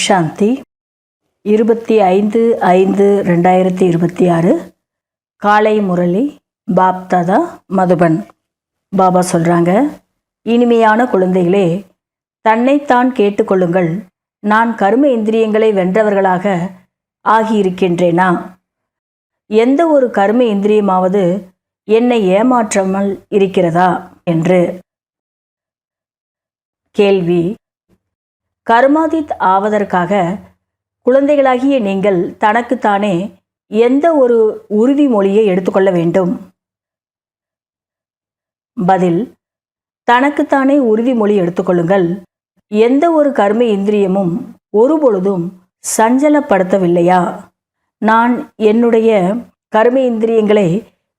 சாந்தி 25/5/2026 காலை முரளி பாப்தாதா மதுபன். பாபா சொல்கிறாங்க, இனிமையான குழந்தைகளே, தன்னைத்தான் கேட்டுக்கொள்ளுங்கள். நான் கர்ம இந்திரியங்களை வென்றவர்களாக ஆகியிருக்கின்றேனா? எந்த ஒரு கர்ம இந்திரியமாவது என்னை ஏமாற்றாமல் இருக்கிறதா என்று. கேள்வி: கர்மாதித் ஆவதற்காக குழந்தைகளாகிய நீங்கள் தனக்குத்தானே எந்த ஒரு உறுதிமொழியை எடுத்துக்கொள்ள வேண்டும்? பதில்: தனக்குத்தானே உறுதிமொழி எடுத்துக்கொள்ளுங்கள். எந்த ஒரு கர்ம இந்திரியமும் ஒருபொழுதும் சஞ்சலப்படுத்தவில்லையா? நான் என்னுடைய கர்ம இந்திரியங்களை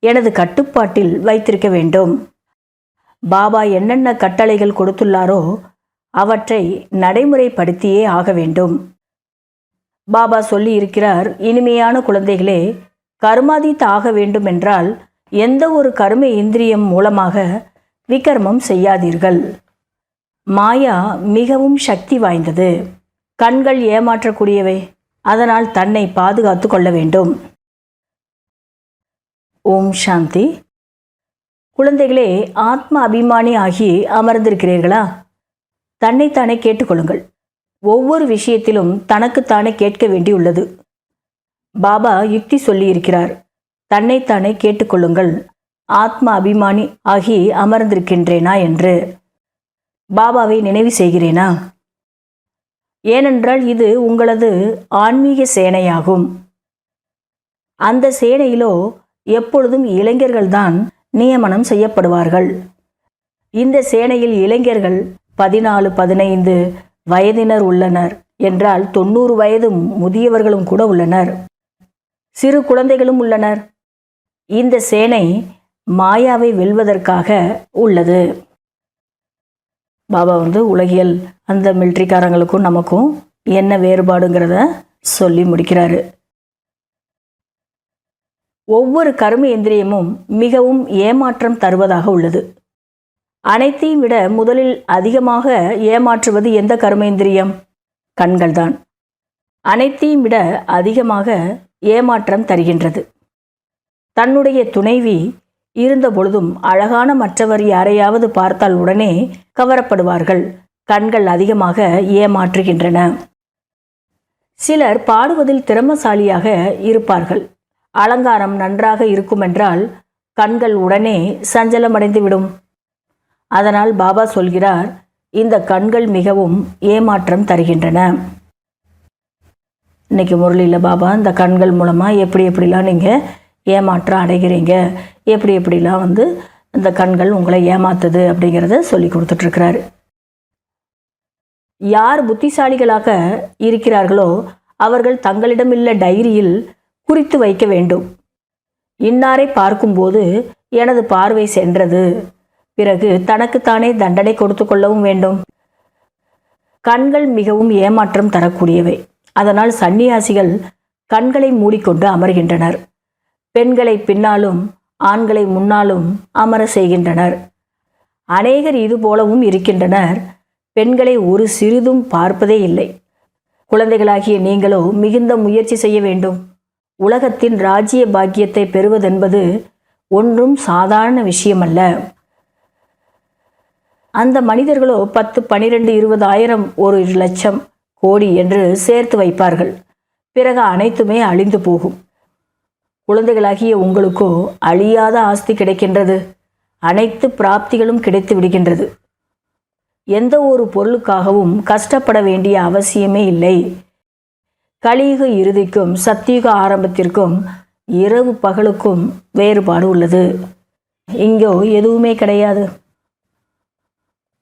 எனது கட்டுப்பாட்டில் வைத்திருக்க வேண்டும். பாபா என்னென்ன கட்டளைகள் கொடுத்துள்ளாரோ அவற்றை நடைமுறைப்படுத்தியே ஆக வேண்டும். பாபா சொல்லி இருக்கிறார், இனிமையான குழந்தைகளே, கர்மாதீத் ஆக வேண்டும் என்றால் எந்த ஒரு கர்ம இந்திரியம் மூலமாக விகர்மம் செய்யாதீர்கள். மாயா மிகவும் சக்தி வாய்ந்தது. கண்கள் ஏமாற்றக்கூடியவை. அதனால் தன்னை பாதுகாத்து கொள்ள வேண்டும். ஓம் சாந்தி. குழந்தைகளே, ஆத்ம அபிமானி ஆகி அமர்ந்திருக்கிறீர்களா? தன்னைத்தானே கேட்டுக்கொள்ளுங்கள். ஒவ்வொரு விஷயத்திலும் தனக்குத்தானே கேட்க வேண்டியுள்ளது. பாபா யுக்தி சொல்லி இருக்கிறார், தன்னைத்தானே கேட்டுக்கொள்ளுங்கள். ஆத்ம அபிமானி ஆகி அமர்ந்திருக்கின்றேனா என்று. பாபாவை நினைவு செய்கிறேனா? ஏனென்றால் இது உங்களது ஆன்மீக சேனையாகும். அந்த சேனையிலோ எப்பொழுதும் இளைஞர்கள்தான் நியமனம் செய்யப்படுவார்கள். இந்த சேனையில் இளைஞர்கள் 14-15 வயதினர் உள்ளனர் என்றால் 90 வயது முதியவர்களும் கூட உள்ளனர். சிறு குழந்தைகளும் உள்ளனர். இந்த சேனை மாயாவை வெல்வதற்காக உள்ளது. பாபா உலகியல் அந்த மிலிட்ரிக்காரங்களுக்கும் நமக்கும் என்ன வேறுபாடுங்கிறத சொல்லி முடிக்கிறாரு. ஒவ்வொரு கர்ம இந்திரியமும் மிகவும் ஏமாற்றம் தருவதாக உள்ளது. அனைத்தையும் விட முதலில் அதிகமாக ஏமாற்றுவது எந்த கர்ம இந்திரியம்? கண்கள்தான். அனைத்தையும் விட அதிகமாக ஏமாற்றம் தருகின்றது. தன்னுடைய துணைவி இருந்த பொழுதும் அழகான மற்றவர் யாரையாவது பார்த்தால் உடனே கவரப்படுவார்கள். கண்கள் அதிகமாக ஏமாற்றுகின்றன. சிலர் பாடுவதில் திறமசாலியாக இருப்பார்கள். அலங்காரம் நன்றாக இருக்குமென்றால் கண்கள் உடனே சஞ்சலமடைந்துவிடும். அதனால் பாபா சொல்கிறார், இந்த கண்கள் மிகவும் ஏமாற்றம் தருகின்றன. இன்னைக்கு முரளியில் பாபா இந்த கண்கள் மூலமாக எப்படிலாம் நீங்கள் ஏமாற்றம் அடைகிறீங்க, எப்படிலாம் இந்த கண்கள் உங்களை ஏமாத்துது அப்படிங்கிறத சொல்லி கொடுத்துட்ருக்கிறாரு. யார் புத்திசாலிகளாக இருக்கிறார்களோ அவர்கள் தங்களிடமுள்ள டைரியில் குறித்து வைக்க வேண்டும். இன்னாரை பார்க்கும்போது எனது பார்வை சென்றது. பிறகு தனக்குத்தானே தண்டனை கொடுத்து கொள்ளவும் வேண்டும். கண்கள் மிகவும் ஏமாற்றம் தரக்கூடியவை. அதனால் சந்நியாசிகள் கண்களை மூடிக்கொண்டு அமர்கின்றனர். பெண்களை பின்னாலும் ஆண்களை முன்னாலும் அமர செய்கின்றனர். அநேகர் இது போலவும் இருக்கின்றனர். பெண்களை ஒரு சிறிதும் பார்ப்பதே இல்லை. குழந்தைகளாகிய நீங்களோ மிகுந்த முயற்சி செய்ய வேண்டும். உலகத்தின் ராஜ்ய பாக்கியத்தை பெறுவதென்பது ஒன்றும் சாதாரண விஷயமல்ல. அந்த மனிதர்களோ 10, 12, 20,000, 1,00,000 கோடி என்று சேர்த்து வைப்பார்கள். பிறகு அனைத்துமே அழிந்து போகும். குழந்தைகளாகிய உங்களுக்கோ அழியாத ஆஸ்தி கிடைக்கின்றது. அனைத்து பிராப்திகளும் கிடைத்து விடுகின்றது. எந்த ஒரு பொருளுக்காகவும் கஷ்டப்பட வேண்டிய அவசியமே இல்லை. கலியுக இறுதிக்கும் சத்தியுக ஆரம்பத்திற்கும் இரவு பகலுக்கும் வேறுபாடு உள்ளது. இங்கோ எதுவுமே கிடையாது.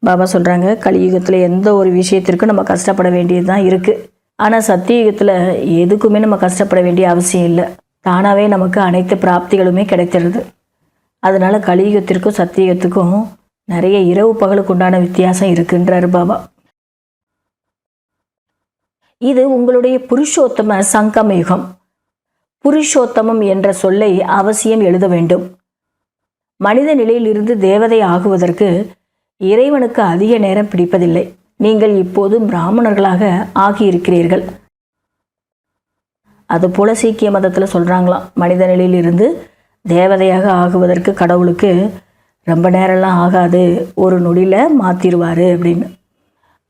பாபா சொல்கிறாங்க, கலியுகத்தில் எந்த ஒரு விஷயத்திற்கும் நம்ம கஷ்டப்பட வேண்டியது தான் இருக்குது. ஆனால் சத்தியுகத்தில் எதுக்குமே நம்ம கஷ்டப்பட வேண்டிய அவசியம் இல்லை. தானாகவே நமக்கு அனைத்து பிராப்திகளுமே கிடைக்கிறது. அதனால் கலியுகத்திற்கும் சத்தியுகத்துக்கும் நிறைய இரவு பகலுக்கு உண்டான வித்தியாசம் இருக்குன்றார் பாபா. இது உங்களுடைய புருஷோத்தம சங்கம யுகம். புருஷோத்தமம் என்ற சொல்லை அவசியம் எழுத வேண்டும். மனித நிலையிலிருந்து தேவதை ஆகுவதற்கு இறைவனுக்கு அதிக நேரம் பிடிப்பதில்லை. நீங்கள் இப்போது பிராமணர்களாக ஆகியிருக்கிறீர்கள். அதுபோல் சீக்கிய மதத்தில் சொல்கிறாங்களாம், மனித நிலையிலிருந்து தேவதையாக ஆகுவதற்கு கடவுளுக்கு ரொம்ப நேரம்லாம் ஆகாது, ஒரு நொடியில் மாற்றிடுவார் அப்படின்னு.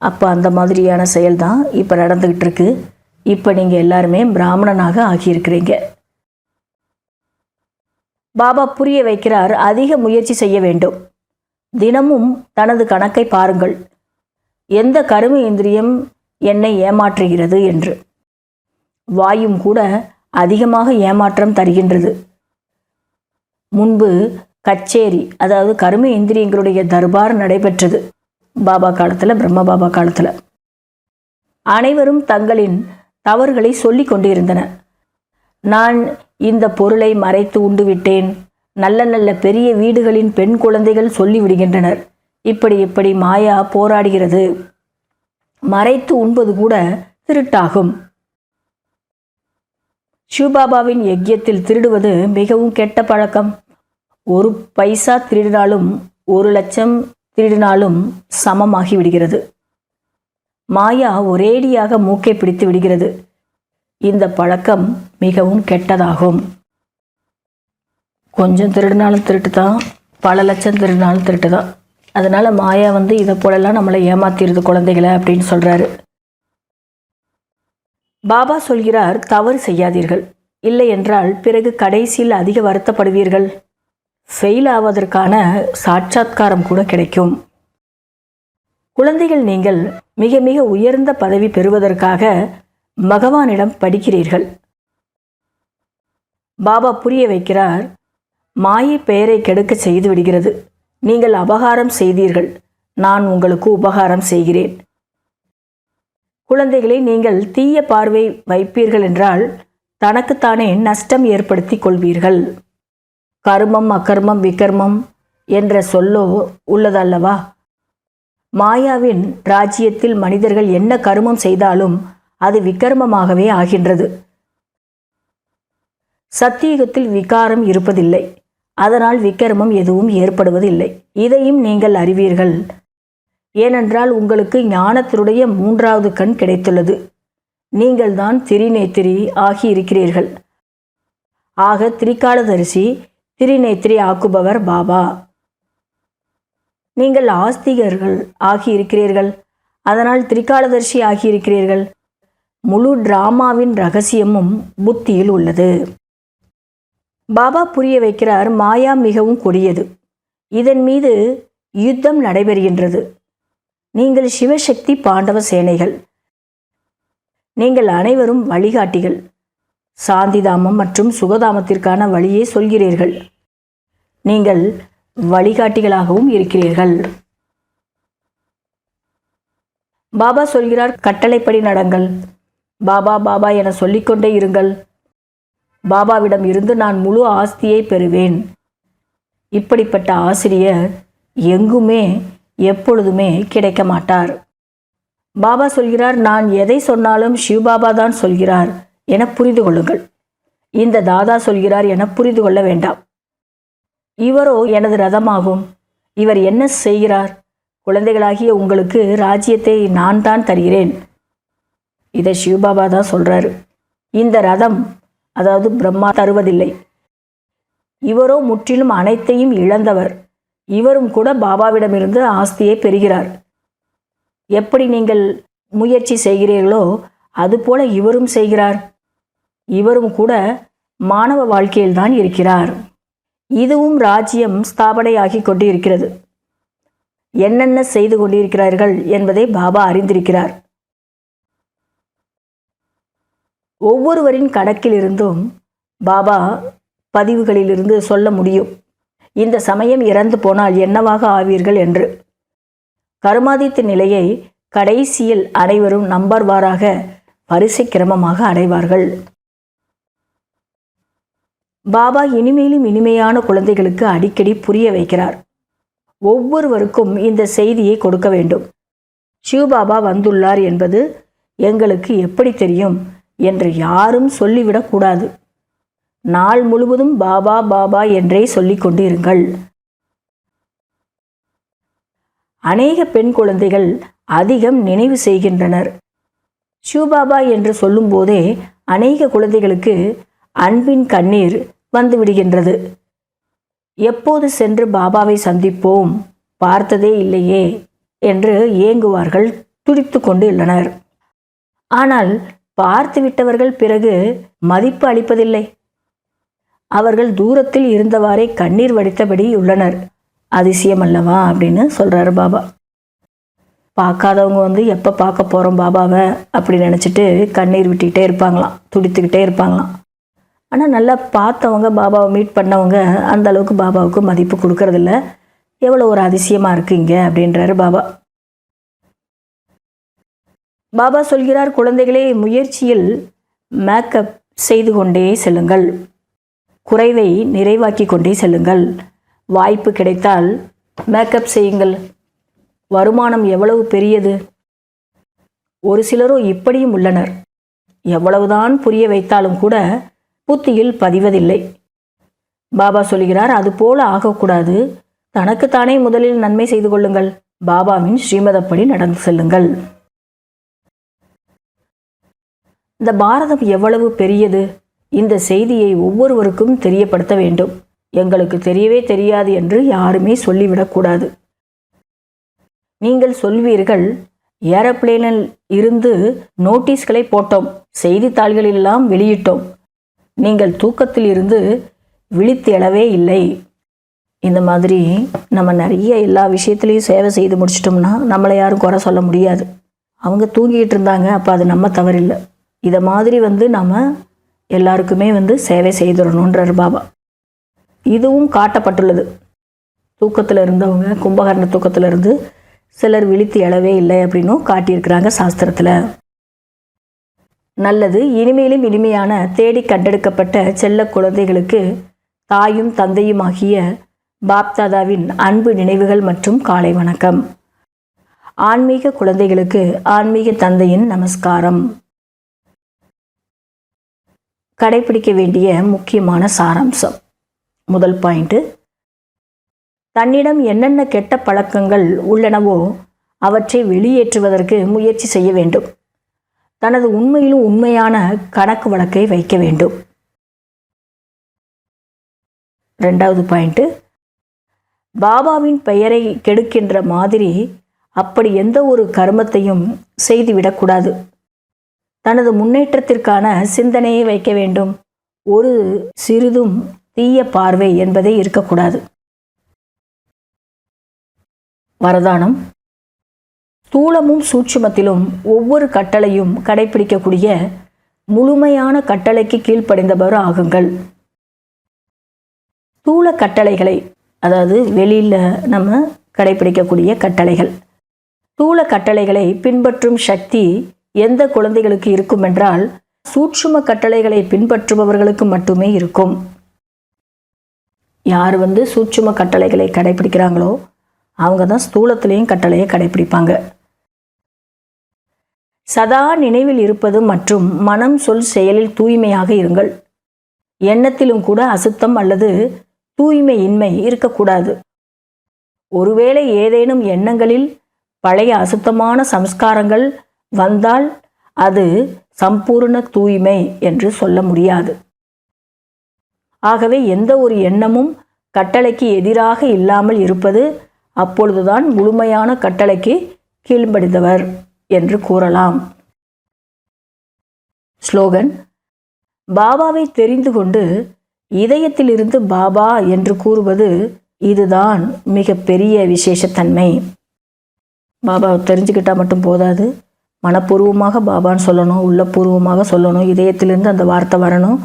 அப்போ அந்த மாதிரியான செயல் தான் இப்போ நடந்துக்கிட்டு இருக்கு. இப்போ நீங்கள் எல்லாருமே பிராமணனாக ஆகியிருக்கிறீங்க. பாபா புரிய வைக்கிறார், அதிக முயற்சி செய்ய வேண்டும். தினமும் தனது கணக்கை பாருங்கள், எந்த கரும இந்திரியம் என்னை ஏமாற்றுகிறது என்று. வாயும் கூட அதிகமாக ஏமாற்றம் தருகின்றது. முன்பு கச்சேரி, அதாவது கரும இந்திரியங்களுடைய தர்பார் நடைபெற்றது பாபா காலத்தில், பிரம்ம பாபா காலத்தில். அனைவரும் தங்களின் தவறுகளை சொல்லி கொண்டிருந்தனர். நான் இந்த பொருளை மறைத்து உண்டு விட்டேன், நல்ல நல்ல பெரிய வீடுகளின் பெண் குழந்தைகள் சொல்லிவிடுகின்றனர், இப்படி மாயா போராடுகிறது, மறைத்து உண்பது கூட திருட்டாகும். சிவபாபாவின் யஜ்யத்தில் திருடுவது மிகவும் கெட்ட பழக்கம். ஒரு பைசா திருடினாலும் 1,00,000 திருடினாலும் சமமாகி விடுகிறது. மாயா ஒரேடியாக மூக்கை பிடித்து விடுகிறது. இந்த பழக்கம் மிகவும் கெட்டதாகும். கொஞ்சம் திருடினாலும் திருட்டு தான், பல லட்சம் திருடினாலும் திருட்டு தான். அதனால் மாயா இதை போலெல்லாம் நம்மளை ஏமாத்திடுது குழந்தைகளை அப்படின்னு சொல்கிறாரு. பாபா சொல்கிறார், தவறு செய்யாதீர்கள், இல்லை என்றால் பிறகு கடைசியில் அதிக வருத்தப்படுவீர்கள். ஃபெயில் ஆவதற்கான சாட்சாத்காரம் கூட கிடைக்கும். குழந்தைகள், நீங்கள் மிக மிக உயர்ந்த பதவி பெறுவதற்காக பகவானிடம் படிக்கிறீர்கள். பாபா புரிய வைக்கிறார், மாயை பெயரை கெடுக்க செய்து விடுகிறது. நீங்கள் அபகாரம் செய்தீர்கள், நான் உங்களுக்கு உபகாரம் செய்கிறேன். குழந்தைகளை, நீங்கள் தீய பார்வை வைப்பீர்கள் என்றால் தனக்குத்தானே நஷ்டம் ஏற்படுத்தி கொள்வீர்கள். கர்மம் அகர்மம் விகர்மம் என்ற சொல்லோ உள்ளதல்லவா? மாயாவின் ராஜ்யத்தில் மனிதர்கள் என்ன கர்மம் செய்தாலும் அது விகர்மமாகவே ஆகின்றது. சத்தியுகத்தில் விகாரம் இருப்பதில்லை, அதனால் விகர்மம் எதுவும் ஏற்படுவதில்லை. இதையும் நீங்கள் அறிவீர்கள். ஏனென்றால் உங்களுக்கு ஞானத்தினுடைய 3வது கண் கிடைத்துள்ளது. நீங்கள் தான் திரிநேத்திரி ஆகி இருக்கிறீர்கள். ஆக திரிகாலதரிசி, திரிநேத்திரி ஆக்குபவர் பாபா. நீங்கள் ஆஸ்திகர்கள் ஆகியிருக்கிறீர்கள், அதனால் திரிகாலதர்சி ஆகியிருக்கிறீர்கள். முழு டிராமாவின் ரகசியமும் புத்தியில் உள்ளது. பாபா புரிய வைக்கிறார், மாயா மிகவும் கொடியது. இதன் மீது யுத்தம் நடைபெறுகின்றது. நீங்கள் சிவசக்தி பாண்டவ சேனைகள். நீங்கள் அனைவரும் வழிகாட்டிகள். சாந்திதாமம் மற்றும் சுகதாமத்திற்கான வழியை சொல்கிறீர்கள். நீங்கள் வழிகாட்டிகளாகவும் இருக்கிறீர்கள். பாபா சொல்கிறார், கட்டளைப்படி நடங்கள். பாபா பாபா என சொல்லிக்கொண்டே இருங்கள். பாபாவிடம் இருந்து நான் முழு ஆஸ்தியை பெறுவேன். இப்படிப்பட்ட ஆசிரியர் எங்குமே எப்பொழுதுமே கிடைக்க மாட்டார். பாபா சொல்கிறார், நான் எதை சொன்னாலும் சிவபாபா தான் சொல்கிறார் என புரிந்து கொள்ளுங்கள். இந்த தாதா சொல்கிறார் என புரிந்து கொள்ள வேண்டாம். இவரோ எனது ரதமாகும். இவர் என்ன செய்கிறார்? குழந்தைகளாகிய உங்களுக்கு ராஜ்யத்தை நான் தான் தருகிறேன். இதை சிவபாபா தான் சொல்றாரு. இந்த ரதம், அதாவது பிரம்மா தருவதில்லை. இவரோ முற்றிலும் அனைத்தையும் இழந்தவர். இவரும் கூட பாபாவிடமிருந்து ஆஸ்தியை பெறுகிறார். எப்படி நீங்கள் முயற்சி செய்கிறீர்களோ அதுபோல இவரும் செய்கிறார். இவரும் கூட மாணவ வாழ்க்கையில்தான் இருக்கிறார். இதுவும் ராஜ்யம் ஸ்தாபனையாகி கொண்டு இருக்கிறது. என்னென்ன செய்து கொண்டிருக்கிறார்கள் என்பதை பாபா அறிந்திருக்கிறார். ஒவ்வொருவரின் கணக்கிலிருந்தும் பாபா பதிவுகளிலிருந்து சொல்ல முடியும், இந்த சமயம் இறந்து போனால் என்னவாக ஆவீர்கள் என்று. கர்மாதித்த நிலையை கடைசியில் அனைவரும் நம்பர்வாராக வரிசை கிரமமாக அடைவார்கள். பாபா இனிமேலும் இனிமையான குழந்தைகளுக்கு அடிக்கடி புரிய வைக்கிறார். ஒவ்வொருவருக்கும் இந்த செய்தியை கொடுக்க வேண்டும். சிவபாபா வந்துள்ளார் என்பது எங்களுக்கு எப்படி தெரியும் என்று யாரும் சொல்லிவிடக்கூடாது. நாள் முழுவதும் பாபா பாபா என்றே சொல்லிக் கொண்டிருங்கள். அநேக பெண் குழந்தைகள் அதிகம் நினைவு செய்கின்றனர். சிவபாபா என்று சொல்லும்போதே அநேக குழந்தைகளுக்கு அன்பின் கண்ணீர் வந்துவிடுகின்றது. எப்போது சென்று பாபாவை சந்திப்போம், பார்த்ததே இல்லையே என்று ஏங்குவார்கள், துடித்து கொண்டு உள்ளனர். ஆனால் பார்த்து விட்டவர்கள் பிறகு மதிப்பு அளிப்பதில்லை. அவர்கள் தூரத்தில் இருந்தவாறே கண்ணீர் வடித்தபடி உள்ளனர். அதிசயம் அல்லவா அப்படின்னு சொல்கிறாரு பாபா. பார்க்காதவங்க எப்போ பார்க்க போகிறோம் பாபாவை அப்படி நினச்சிட்டு கண்ணீர் விட்டுக்கிட்டே இருப்பாங்களாம், துடித்துக்கிட்டே இருப்பாங்களாம். ஆனால் நல்லா பார்த்தவங்க, பாபாவை மீட் பண்ணவங்க அந்த அளவுக்கு பாபாவுக்கு மதிப்பு கொடுக்கறதில்ல. எவ்வளோ ஒரு அதிசயமாக இருக்குங்க அப்படின்றாரு பாபா. பாபா சொல்கிறார், குழந்தைகளே, முயற்சியில் மேக்கப் செய்து கொண்டே செல்லுங்கள், குறைவை நிறைவாக்கி கொண்டே செல்லுங்கள். வாய்ப்பு கிடைத்தால் மேக்கப் செய்யுங்கள். வருமானம் எவ்வளவு பெரியது! ஒரு சிலரோ இப்படியும் உள்ளனர். எவ்வளவுதான் புரிய வைத்தாலும் கூட புத்தியில் பதிவதில்லை. பாபா சொல்கிறார், அது போல ஆகக்கூடாது. தனக்குத்தானே முதலில் நன்மை செய்து கொள்ளுங்கள். பாபாவின் ஸ்ரீமதப்படி நடந்து செல்லுங்கள். இந்த பாரதம் எவ்வளவு பெரியது! இந்த செய்தியை ஒவ்வொருவருக்கும் தெரியப்படுத்த வேண்டும். எங்களுக்கு தெரியவே தெரியாது என்று யாருமே சொல்லிவிடக்கூடாது. நீங்கள் சொல்வீர்கள், ஏரோப்ளேனில் இருந்து நோட்டீஸ்களை போட்டோம், செய்தித்தாள்களெல்லாம் வெளியிட்டோம், நீங்கள் தூக்கத்தில் இருந்து விழித்து எழவே இல்லை. இந்த மாதிரி நம்ம நிறைய எல்லா விஷயத்துலேயும் சேவை செய்து முடிச்சிட்டோம்னா நம்மளை யாரும் குறை சொல்ல முடியாது. அவங்க தூங்கிட்டு இருந்தாங்க, அப்போ அது நம்ம தவறில்லை. இதை மாதிரி நம்ம எல்லாருக்குமே சேவை செய்திடணுன்றார் பாபா. இதுவும் காட்டப்பட்டுள்ளது. தூக்கத்தில் இருந்தவங்க, கும்பகர்ண தூக்கத்தில் இருந்து சிலர் விழித்து எழவே இல்லை அப்படின்னும் காட்டியிருக்கிறாங்க சாஸ்திரத்தில். நல்லது. இனிமேலும் இனிமையான தேடி கண்டெடுக்கப்பட்ட செல்ல குழந்தைகளுக்கு தாயும் தந்தையுமாகிய பாப்தாதாவின் அன்பு நினைவுகள் மற்றும் காலை வணக்கம். ஆன்மீக குழந்தைகளுக்கு ஆன்மீக தந்தையின் நமஸ்காரம். கடைபிடிக்க வேண்டிய முக்கியமான சாராம்சம். முதல் பாயிண்ட், தன்னிடம் என்னென்ன கெட்ட பழக்கங்கள் உள்ளனவோ அவற்றை வெளியேற்றுவதற்கு முயற்சி செய்ய வேண்டும். தனது உண்மையிலும் உண்மையான கணக்கு வழக்கை வைக்க வேண்டும். ரெண்டாவது பாயிண்ட், பாபாவின் பெயரை கெடுக்கின்ற மாதிரி அப்படி எந்த ஒரு கர்மத்தையும் செய்துவிடக்கூடாது. தனது முன்னேற்றத்திற்கான சிந்தனையை வைக்க வேண்டும். ஒரு சிறிதும் தீய பார்வை என்பதே இருக்கக்கூடாது. வரதானம், ஸ்தூலமும் சூட்சுமத்திலும் ஒவ்வொரு கட்டளையும் கடைபிடிக்கக்கூடிய முழுமையான கட்டளைக்கு கீழ்ப்படிந்தவர் ஆகுங்கள். ஸ்தூல கட்டளைகளை, அதாவது வெளியில் நம்ம கடைபிடிக்கக்கூடிய கட்டளைகள், ஸ்தூல கட்டளைகளை பின்பற்றும் சக்தி எந்த குழந்தைகளுக்கு இருக்கும் என்றால் சூட்சும கட்டளைகளை பின்பற்றுபவர்களுக்கு மட்டுமே இருக்கும். யார் சூட்சும கட்டளைகளை கடைபிடிக்கிறாங்களோ அவங்க தான் ஸ்தூலத்திலையும் கட்டளையை கடைபிடிப்பாங்க. சதா நினைவில் இருப்பது மற்றும் மனம் சொல் செயலில் தூய்மையாக இருங்கள். எண்ணத்திலும் கூட அசுத்தம் அல்லது தூய்மையின்மை இருக்கக்கூடாது. ஒருவேளை ஏதேனும் எண்ணங்களில் பழைய அசுத்தமான சம்ஸ்காரங்கள் வந்தால் அது சம்பூர்ண தூய்மை என்று சொல்ல முடியாது. ஆகவே எந்த ஒரு எண்ணமும் கட்டளைக்கு எதிராக இல்லாமல் இருப்பது, அப்பொழுதுதான் முழுமையான கட்டளைக்கு கீழ்ப்படிந்தவர் என்று கூறலாம். ஸ்லோகன், பாபாவை தெரிந்து கொண்டு இதயத்திலிருந்து பாபா என்று கூறுவது இதுதான் மிக பெரிய விசேஷத்தன்மை. பாபாவை தெரிஞ்சுக்கிட்டால் மட்டும் போதாது, மனப்பூர்வமாக பாபான்னு சொல்லணும், உள்ளபூர்வமாக சொல்லணும், இதயத்திலிருந்து அந்த வார்த்தை வரணும்.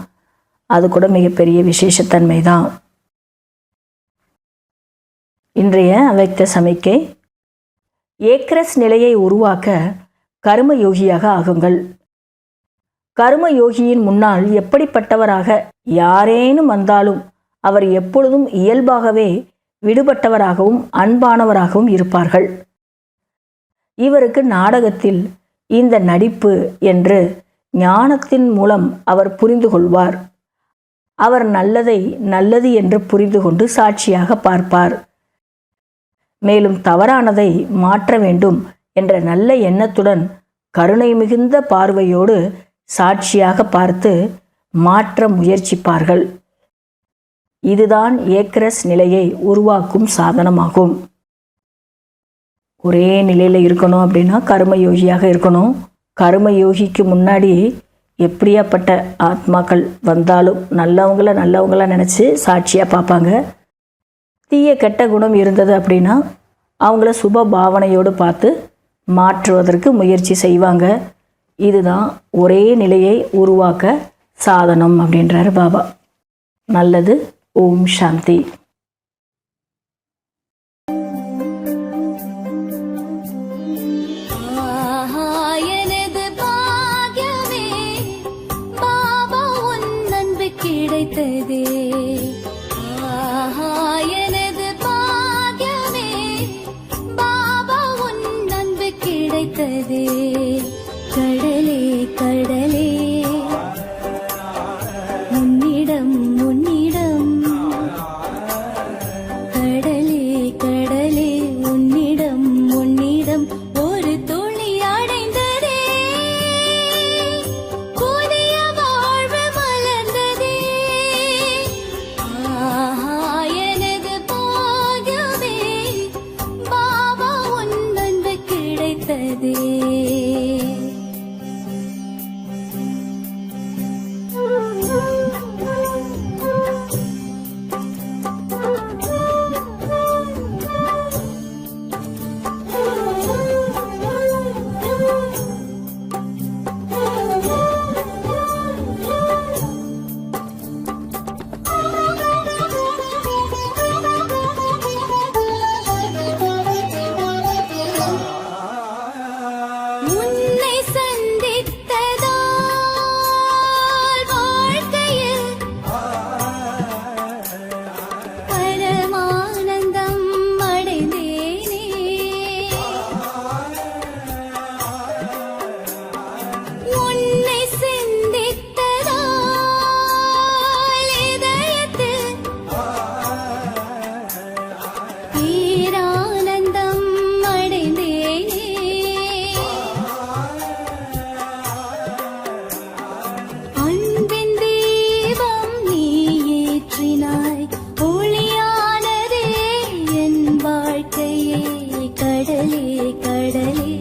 அது கூட மிகப்பெரிய விசேஷத்தன்மை தான். இன்றைய அவ்யக்த சமிக்கை, ஏக்ரஸ் நிலையை உருவாக்க கர்ம யோகியாக ஆகுங்கள். கர்ம யோகியின் முன்னால் எப்படிப்பட்டவராக யாரேனும் வந்தாலும் அவர் எப்பொழுதும் இயல்பாகவே விடுபட்டவராகவும் அன்பானவராகவும் இருப்பார்கள். இவருக்கு நாடகத்தில் இந்த நடிப்பு என்று ஞானத்தின் மூலம் அவர் புரிந்து கொள்வார். அவர் நல்லதை நல்லது என்று புரிந்து கொண்டு சாட்சியாக பார்ப்பார். மேலும் தவறானதை மாற்ற வேண்டும் என்ற நல்ல எண்ணத்துடன் கருணை மிகுந்த பார்வையோடு சாட்சியாக பார்த்து மாற்ற முயற்சிப்பார்கள். இதுதான் ஏக்ரஸ் நிலையை உருவாக்கும் சாதனமாகும். ஒரே நிலையில் இருக்கணும் அப்படின்னா கர்மயோகியாக இருக்கணும். கர்மயோகிக்கு முன்னாடி எப்படியாப்பட்ட ஆத்மாக்கள் வந்தாலும் நல்லவங்கள நினச்சி சாட்சியாக பார்ப்பாங்க. தீய கெட்ட குணம் இருந்தது அப்படின்னா அவங்கள சுப பாவனையோடு பார்த்து மாற்றுவதற்கு முயற்சி செய்வாங்க. இதுதான் ஒரே நிலையை உருவாக்க சாதனம் அப்படின்றாரு பாபா. நல்லது. ஓம் சாந்தி. கிடைத்ததே எனது பாக்கியமே, பாபா உன் அன்பு கிடைத்ததே. கடலே கடலே உன்னிடம் உன்னிடம், கடலே கடலே உன்னிடம் உன்னிடம் ஒரு துளி அடைந்ததே. புதிய வாழ்வு மலர்ந்ததே. எனது பாக்கியமே, பாபா உன் அன்பு கிடைத்ததே. உன்னை சந்தித்ததால் வாழ்க்கையில் பரமானந்தம் அடைந்தேனே. உன்னை சிந்தித்ததால் இதயத்தில் பேரானந்தம் அடைந்தேனே. அன்பின் தீபம் நீ ஏற்றினாய், ஒளியானதே என் வாழ்க்கையே. கடலே கடலே